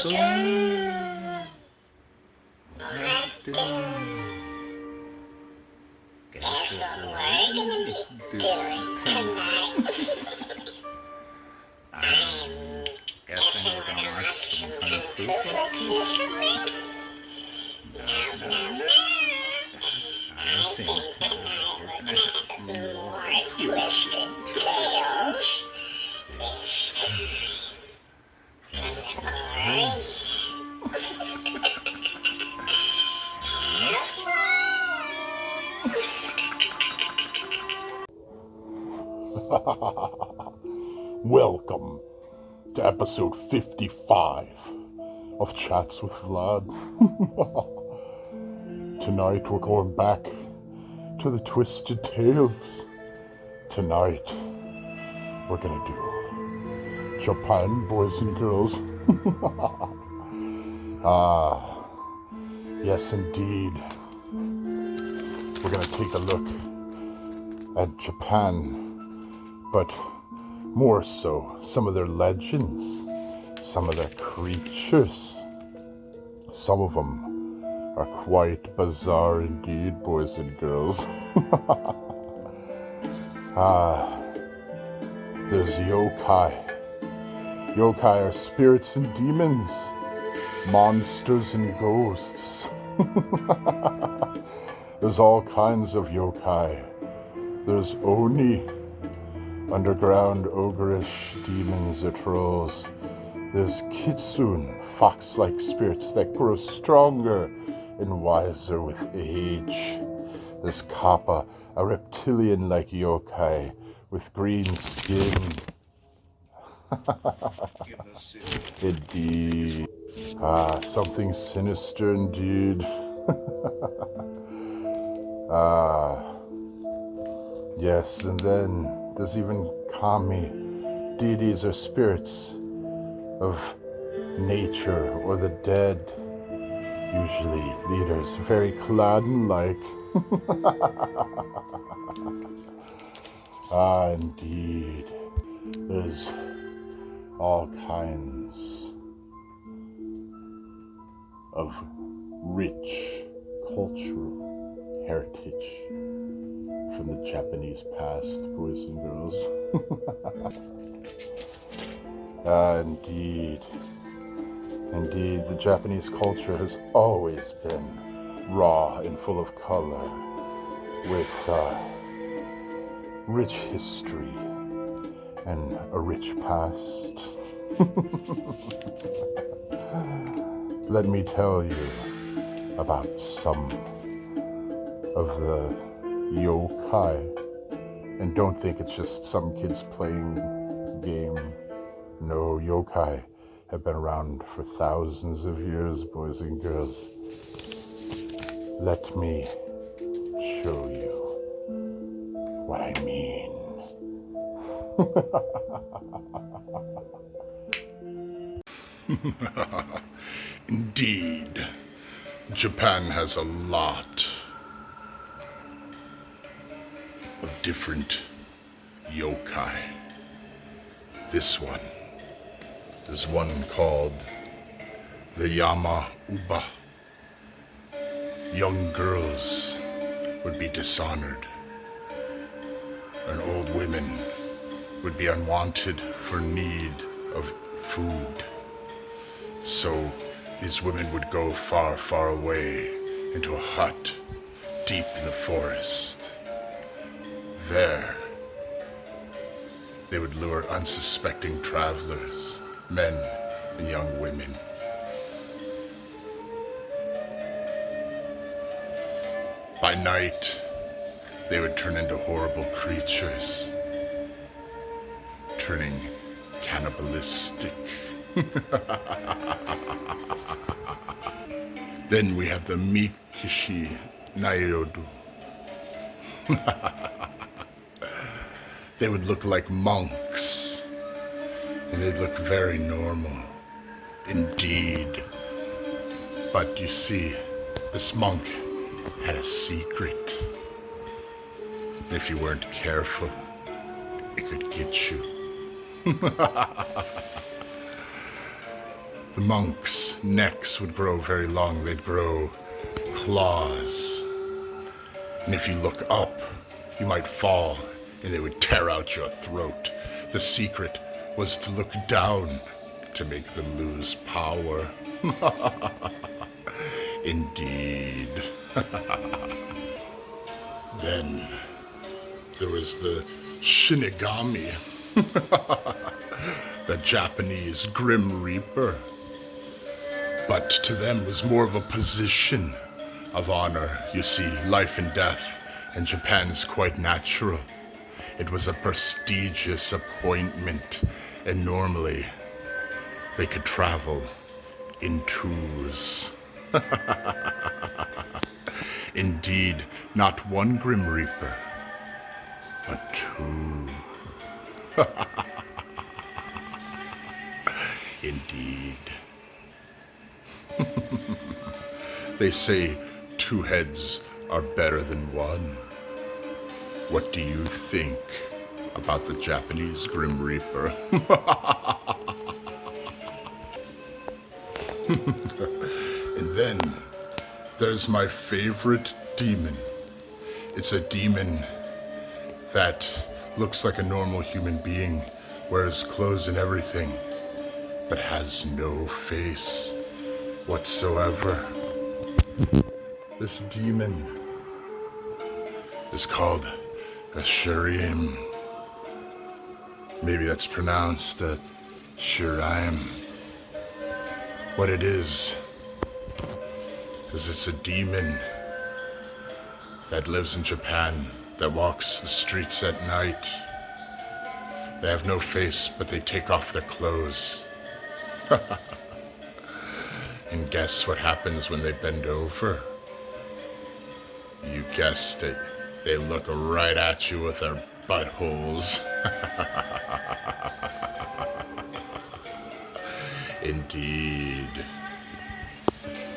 Guess what we're doing tonight? I'm guessing we're gonna watch some kung fu flicks. No. I think tonight we're gonna have more twisted tales. It's time Welcome to episode 55 of Chats with Vlad. Tonight we're going back to the Twisted Tales. Tonight we're gonna do Japan, boys and girls. Yes indeed. We're gonna take a look at Japan, but more so some of their legends, some of their creatures. Some of them are quite bizarre indeed, boys and girls. There's yokai. Yokai are spirits and demons, monsters and ghosts. There's all kinds of yokai. There's oni, underground ogreish demons or trolls. There's kitsune, fox-like spirits that grow stronger and wiser with age. There's kappa, a reptilian-like yokai with green skin. Indeed. Something sinister indeed. Yes, and then there's even kami, deities or spirits of nature or the dead, usually leaders, very clan-like. Indeed. There's all kinds of rich cultural heritage from the Japanese past, boys and girls. Indeed, the Japanese culture has always been raw and full of color, with rich history and a rich past. Let me tell you about some of the yokai, and don't think it's just some kids playing game. No, yokai have been around for thousands of years, boys and girls. Let me show you what I mean. Indeed, Japan has a lot of different yokai. This one is one called the Yama Uba. Young girls would be dishonored, and old women would be unwanted for need of food. So these women would go far, far away into a hut deep in the forest. There, they would lure unsuspecting travelers, men and young women. By night, they would turn into horrible creatures, turning cannibalistic. Then we have the Mikishi Nairodu. They would look like monks, and they'd look very normal indeed. But you see, this monk had a secret. If you weren't careful, it could get you. The monks' necks would grow very long. They'd grow claws. And if you look up, you might fall and they would tear out your throat. The secret was to look down to make them lose power. Indeed. Then there was the Shinigami, the Japanese Grim Reaper. But to them was more of a position of honor. You see, life and death in Japan is quite natural. It was a prestigious appointment, and normally they could travel in twos. Indeed, not one Grim Reaper, but two. Indeed. They say two heads are better than one. What do you think about the Japanese Grim Reaper? And then there's my favorite demon. It's a demon that looks like a normal human being, wears clothes and everything, but has no face whatsoever. This demon is called a Shiraim. Maybe that's pronounced Shiraim. What it is it's a demon that lives in Japan, that walks the streets at night. They have no face, but they take off their clothes. And guess what happens when they bend over? You guessed it. They look right at you with their buttholes. Indeed.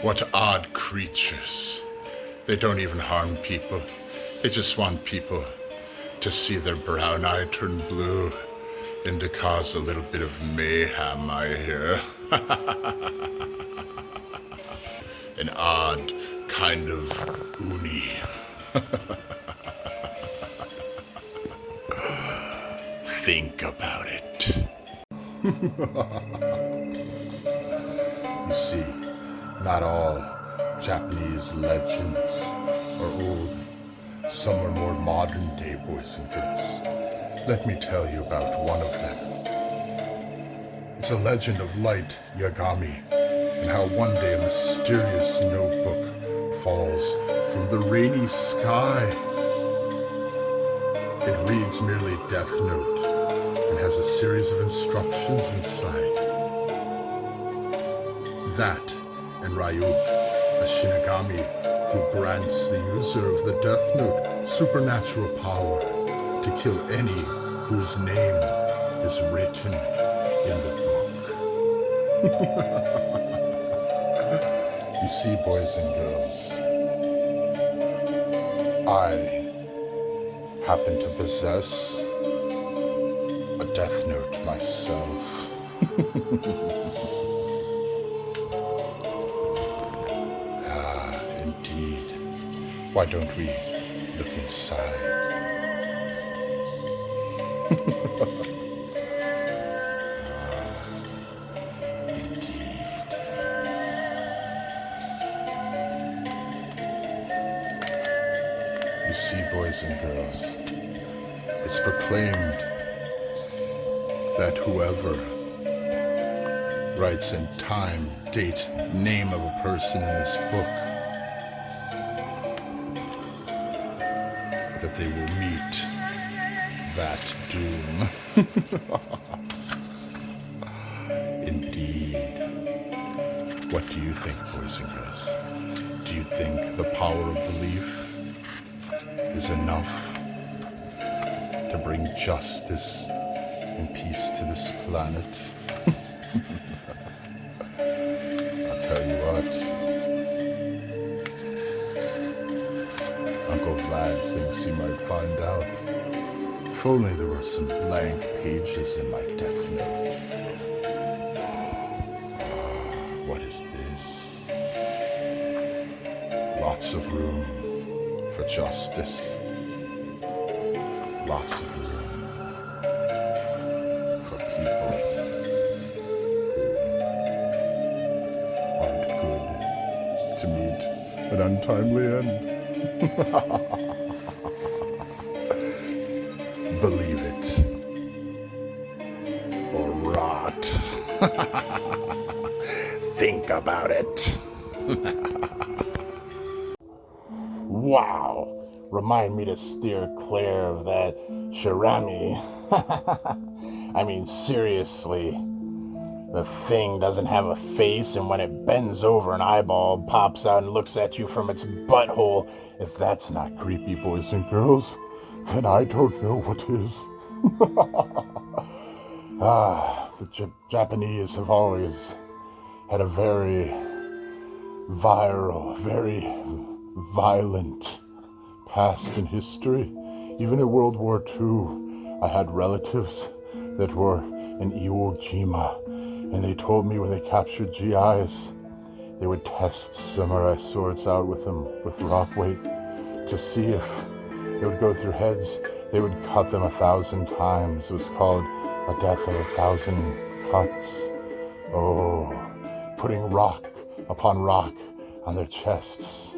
What odd creatures. They don't even harm people. They just want people to see their brown eye turn blue and to cause a little bit of mayhem, I hear. An odd kind of uni. Think about it. You see, not all Japanese legends are old. Some are more modern day, boys and girls. Let me tell you about one of them. It's a legend of Light Yagami, and how one day a mysterious notebook falls from the rainy sky. It reads merely Death Note and has a series of instructions inside. That and Ryuk, a Shinigami who grants the user of the Death Note supernatural power to kill any whose name is written in the book. You see, boys and girls, I happen to possess a Death Note myself. Indeed. Why don't we look inside? Indeed. You see, boys and girls, it's proclaimed that whoever writes in time, date, name of a person in this book, that they will meet that doom. Indeed. What do you think, boys and girls? Do you think the power of belief is enough to bring justice and peace to this planet? I'll tell you what. Uncle Vlad thinks he might find out. If only there were some blank pages in my Death Note. Lots of room for justice. Lots of room for people who aren't good to meet an untimely end. Believe it or rot. Think about it. Wow. Remind me to steer clear of that Shirami. I mean, seriously. The thing doesn't have a face, and when it bends over, an eyeball pops out and looks at you from its butthole. If that's not creepy, boys and girls, then I don't know what is. The Japanese have always had a very viral, very violent past in history. Even in World War II, I had relatives that were in Iwo Jima, and they told me when they captured GIs, they would test samurai swords out with them with rock weight to see if it would go through heads. They would cut them 1,000 times. It was called a death of 1,000 cuts. Oh, putting rock upon rock on their chests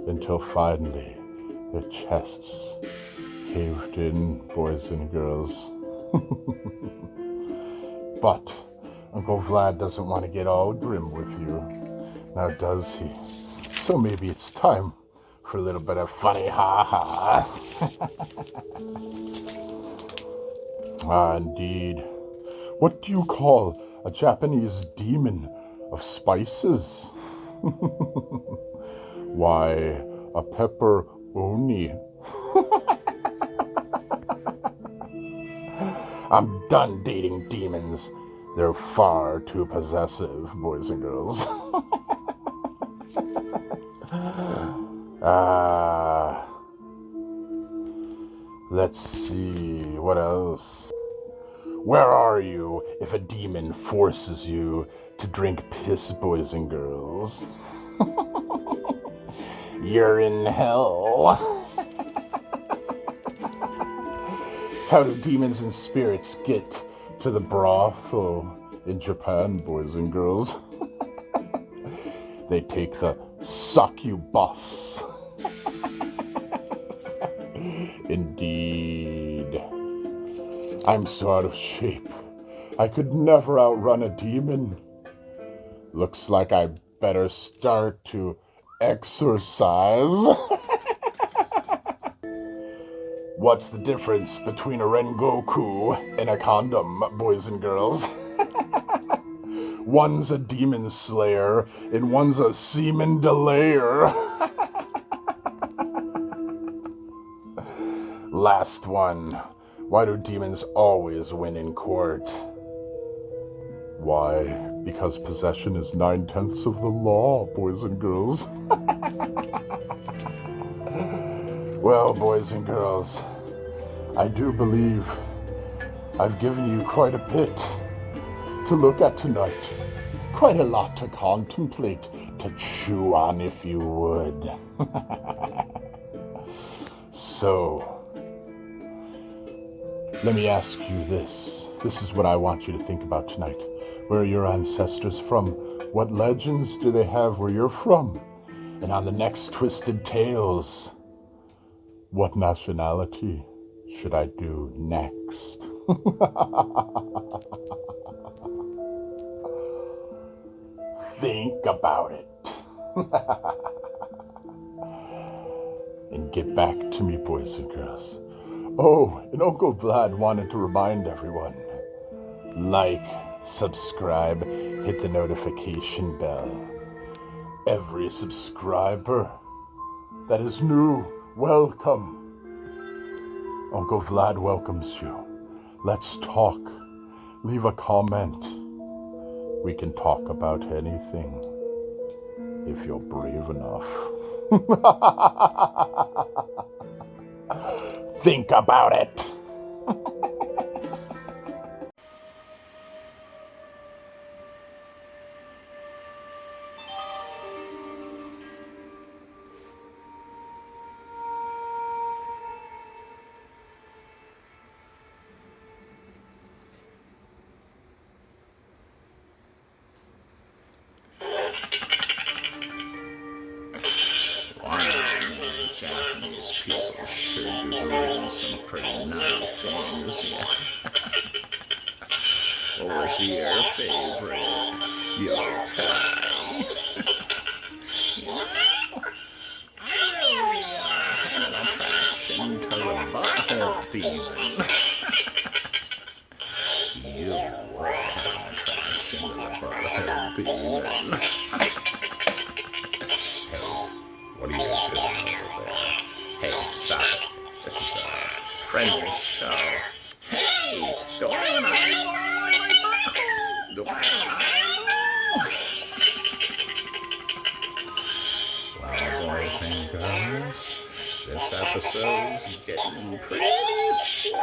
until finally their chests caved in, boys and girls. But Uncle Vlad doesn't want to get all grim with you, now does he? So maybe it's time for a little bit of funny ha-ha. Indeed. What do you call a Japanese demon of spices? Why, a pepperoni. I'm done dating demons. They're far too possessive, boys and girls. Let's see, what else? Where are you if a demon forces you to drink piss, boys and girls? You're in hell. How do demons and spirits get to the brothel in Japan, boys and girls? They take the succubus. Indeed. I'm so out of shape. I could never outrun a demon. Looks like I better start to exercise. What's the difference between a Rengoku and a condom, boys and girls? One's a demon slayer, and one's a semen delayer. Last one. Why do demons always win in court? Why? Because possession is 9/10 of the law, boys and girls. Well, boys and girls, I do believe I've given you quite a bit to look at tonight. Quite a lot to contemplate, to chew on if you would. So, let me ask you this. This is what I want you to think about tonight. Where are your ancestors from? What legends do they have where you're from? And on the next Twisted Tales, what nationality should I do next? Think about it. And get back to me, boys and girls. Oh, and Uncle Vlad wanted to remind everyone. Like, subscribe, hit the notification bell. Every subscriber that is new, welcome. Uncle Vlad welcomes you. Let's talk. Leave a comment. We can talk about anything if you're brave enough. Think about it. These people should be believing some pretty naughty things, yeah. What was your favorite yokai? You know, I really had an attraction to the butthole demon. You would have an attraction to the butthole demon. Hey, what are you doing over there? Hey, stop it. This is a friendly show. Hey, do I have an eyeball on my butthole? Do I have an eyeball? Well, boys and girls, this episode's getting pretty sweaty.